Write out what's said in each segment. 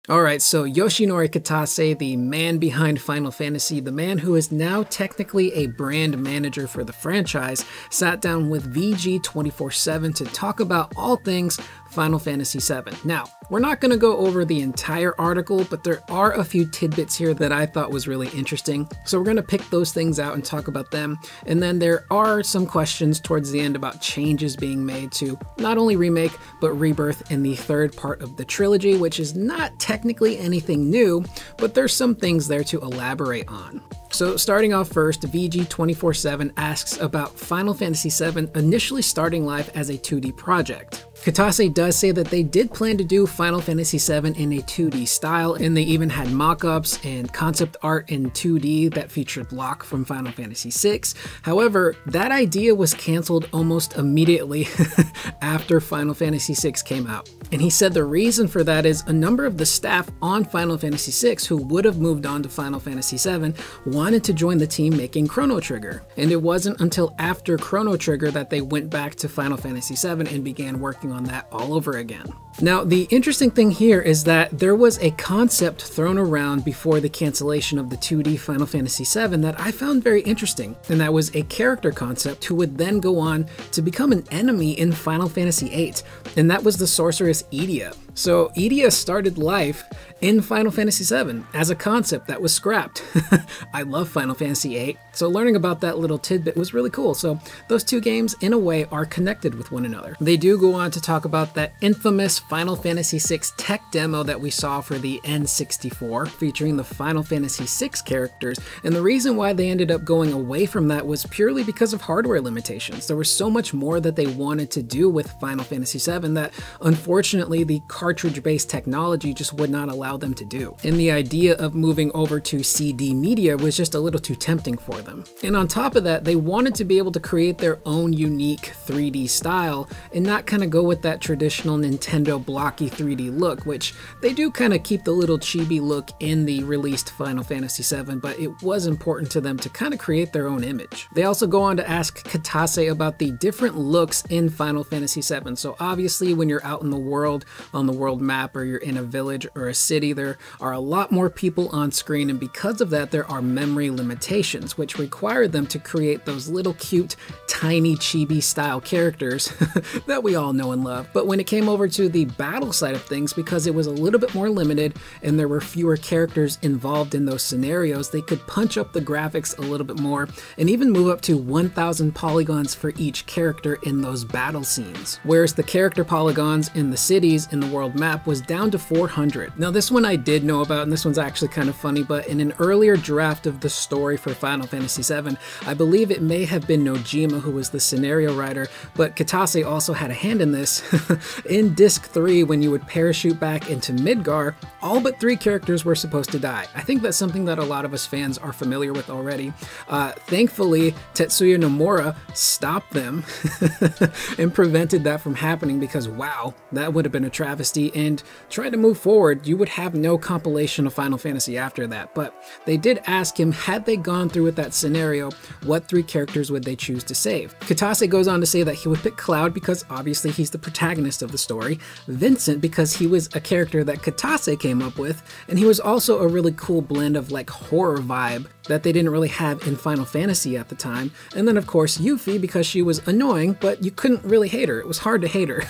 Alright, so Yoshinori Kitase, the man behind Final Fantasy, the man who is now technically a brand manager for the franchise, sat down with VG247 to talk about all things Final Fantasy VII. Now, we're not going to go over the entire article, but there are a few tidbits here that I thought was really interesting. So we're going to pick those things out and talk about them. And then there are some questions towards the end about changes being made to not only Remake, but Rebirth in the third part of the trilogy, which is not technically anything new, but there's some things there to elaborate on. So starting off first, VG247 asks about Final Fantasy VII initially starting life as a 2D project. Kitase does say that they did plan to do Final Fantasy VII in a 2D style, and they even had mock-ups and concept art in 2D that featured Locke from Final Fantasy VI. However, that idea was cancelled almost immediately after Final Fantasy VI came out. And he said the reason for that is a number of the staff on Final Fantasy VI who would have moved on to Final Fantasy VII wanted to join the team making Chrono Trigger. And it wasn't until after Chrono Trigger that they went back to Final Fantasy VII and began working on that all over again. Now, the interesting thing here is that there was a concept thrown around before the cancellation of the 2D Final Fantasy VII that I found very interesting, and that was a character concept who would then go on to become an enemy in Final Fantasy VIII, and that was the sorceress Edea. So Edea started life in Final Fantasy VII as a concept that was scrapped. I love Final Fantasy VIII, so learning about that little tidbit was really cool. So those two games, in a way, are connected with one another. They do go on to talk about that infamous Final Fantasy VI tech demo that we saw for the N64, featuring the Final Fantasy VI characters, and the reason why they ended up going away from that was purely because of hardware limitations. There was so much more that they wanted to do with Final Fantasy VII that, unfortunately, the cartridge-based technology just would not allow them to do. And the idea of moving over to CD media was just a little too tempting for them. And on top of that, they wanted to be able to create their own unique 3D style and not kind of go with that traditional Nintendo blocky 3D look, which they do kind of keep the little chibi look in the released Final Fantasy VII, but it was important to them to kind of create their own image. They also go on to ask Kitase about the different looks in Final Fantasy VII. So obviously when you're out in the world, on the world map, or you're in a village or a city, there are a lot more people on screen, and because of that there are memory limitations, which require them to create those little cute, tiny chibi style characters that we all know and love. But when it came over to the battle side of things, because it was a little bit more limited and there were fewer characters involved in those scenarios, they could punch up the graphics a little bit more and even move up to 1,000 polygons for each character in those battle scenes. Whereas the character polygons in the cities in the world map was down to 400. Now this one I did know about, and this one's actually kind of funny, but in an earlier draft of the story for Final Fantasy VII, I believe it may have been Nojima who was the scenario writer, but Kitase also had a hand in this. In Disc 3, when you would parachute back into Midgar, all but 3 characters were supposed to die. I think that's something that a lot of us fans are familiar with already. Thankfully, Tetsuya Nomura stopped them and prevented that from happening, because wow, that would have been a travesty, and trying to move forward, you would have no compilation of Final Fantasy after that. But they did ask him, had they gone through with that scenario, what 3 characters would they choose to save? Kitase goes on to say that he would pick Cloud because obviously he's the protagonist of the story, Vincent because he was a character that Kitase came up with, and he was also a really cool blend of like horror vibe that they didn't really have in Final Fantasy at the time, and then of course Yuffie because she was annoying, but you couldn't really hate her. It was hard to hate her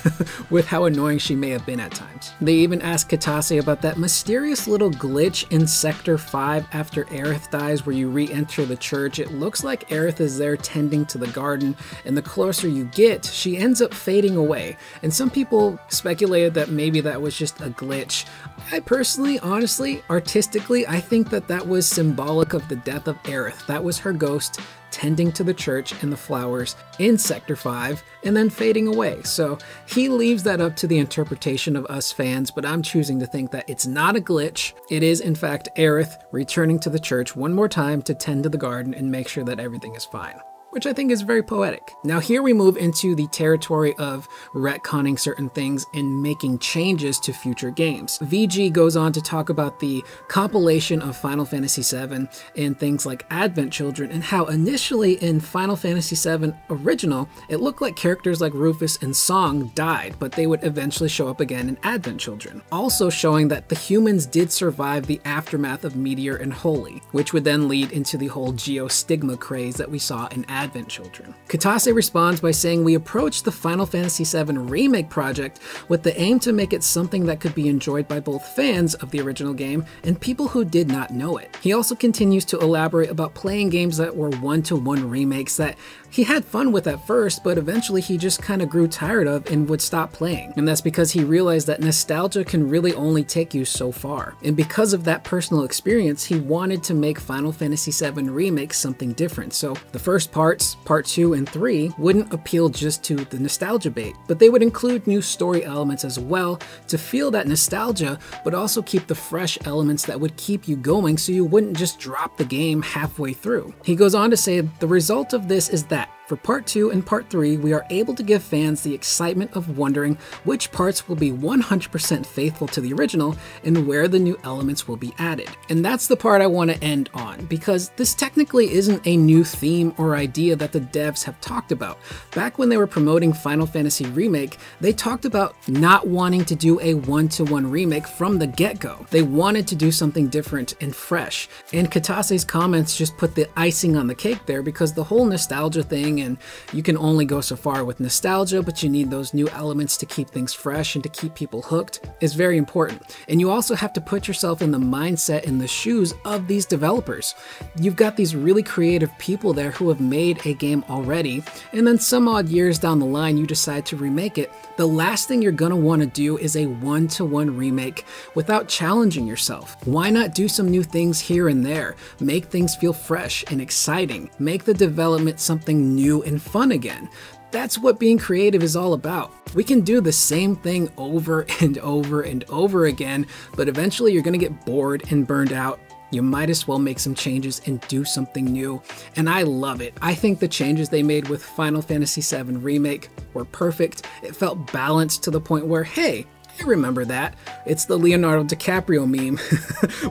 with how annoying she may have been at times. They even asked Kitase about that mysterious little glitch in Sector 5 after Aerith dies where you re-enter the church. It looks like Aerith is there tending to the garden, and the closer you get, she ends up fading away, and some people speculated that maybe that was just a glitch. I personally, honestly, artistically, I think that that was symbolic of the death of Aerith. That was her ghost tending to the church and the flowers in Sector 5 and then fading away. So he leaves that up to the interpretation of us fans, but I'm choosing to think that it's not a glitch. It is in fact Aerith returning to the church one more time to tend to the garden and make sure that everything is fine. which I think is very poetic. Now here we move into the territory of retconning certain things and making changes to future games. VG goes on to talk about the compilation of Final Fantasy VII and things like Advent Children, and how initially in Final Fantasy VII Original, it looked like characters like Rufus and Song died, but they would eventually show up again in Advent Children. Also showing that the humans did survive the aftermath of Meteor and Holy, which would then lead into the whole geostigma craze that we saw in Advent Children. Kitase responds by saying, "We approached the Final Fantasy VII Remake project with the aim to make it something that could be enjoyed by both fans of the original game and people who did not know it." He also continues to elaborate about playing games that were one-to-one remakes that he had fun with at first, but eventually he just kind of grew tired of and would stop playing. And that's because he realized that nostalgia can really only take you so far. And because of that personal experience, he wanted to make Final Fantasy VII Remake something different. So the first parts, Part 2 and 3, wouldn't appeal just to the nostalgia bait, but they would include new story elements as well to feel that nostalgia, but also keep the fresh elements that would keep you going so you wouldn't just drop the game halfway through. He goes on to say, "The result of this is that for Part 2 and Part 3, we are able to give fans the excitement of wondering which parts will be 100% faithful to the original and where the new elements will be added." And that's the part I want to end on, because this technically isn't a new theme or idea that the devs have talked about. Back when they were promoting Final Fantasy Remake, they talked about not wanting to do a one-to-one remake from the get-go. They wanted to do something different and fresh. And Kitase's comments just put the icing on the cake there, because the whole nostalgia thing, and you can only go so far with nostalgia, but you need those new elements to keep things fresh and to keep people hooked, is very important. And you also have to put yourself in the mindset and the shoes of these developers. You've got these really creative people there who have made a game already, and then some odd years down the line you decide to remake it. The last thing you're gonna want to do is a one-to-one remake without challenging yourself. Why not do some new things here and there? Make things feel fresh and exciting. Make the development something new and fun again. That's what being creative is all about. We can do the same thing over and over and over again, but eventually you're gonna get bored and burned out. You might as well make some changes and do something new. And I love it. I think the changes they made with Final Fantasy VII Remake were perfect. It felt balanced to the point where, hey, I remember that. It's the Leonardo DiCaprio meme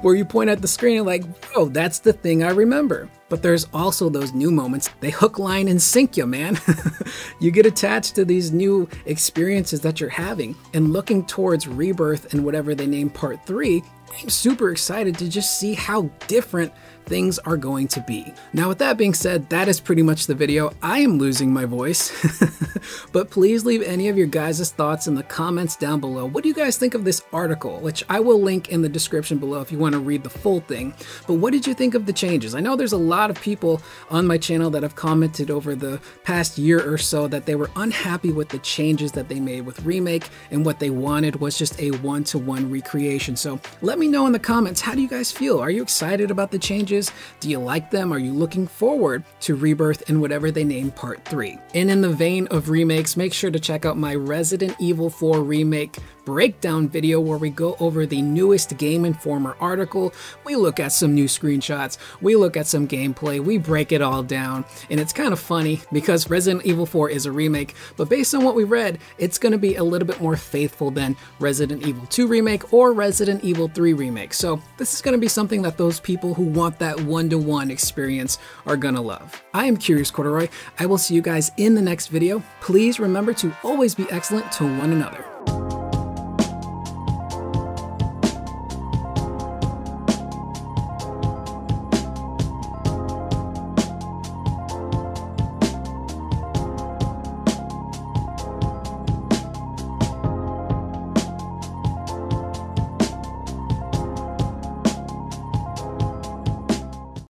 where you point at the screen and like, oh, that's the thing I remember. But there's also those new moments. They hook, line, and sink you, man. You get attached to these new experiences that you're having. And looking towards Rebirth and whatever they name Part 3, I'm super excited to just see how different things are going to be. Now with that being said, that is pretty much the video. I am losing my voice, but please leave any of your guys' thoughts in the comments down below. What do you guys think of this article, which I will link in the description below if you want to read the full thing. But what did you think of the changes? I know there's a lot of people on my channel that have commented over the past year or so that they were unhappy with the changes that they made with Remake, and what they wanted was just a one-to-one recreation. So let me know in the comments, how do you guys feel? Are you excited about the changes? Do you like them? Are you looking forward to Rebirth and whatever they name Part 3? And in the vein of remakes, make sure to check out my Resident Evil 4 Remake breakdown video where we go over the newest Game Informer article. We look at some new screenshots, we look at some gameplay, we break it all down, and it's kind of funny because Resident Evil 4 is a remake, but based on what we read, it's going to be a little bit more faithful than Resident Evil 2 Remake or Resident Evil 3 Remake. So this is going to be something that those people who want that one-to-one experience are gonna love. I am Curious Corduroy. I will see you guys in the next video. Please remember to always be excellent to one another.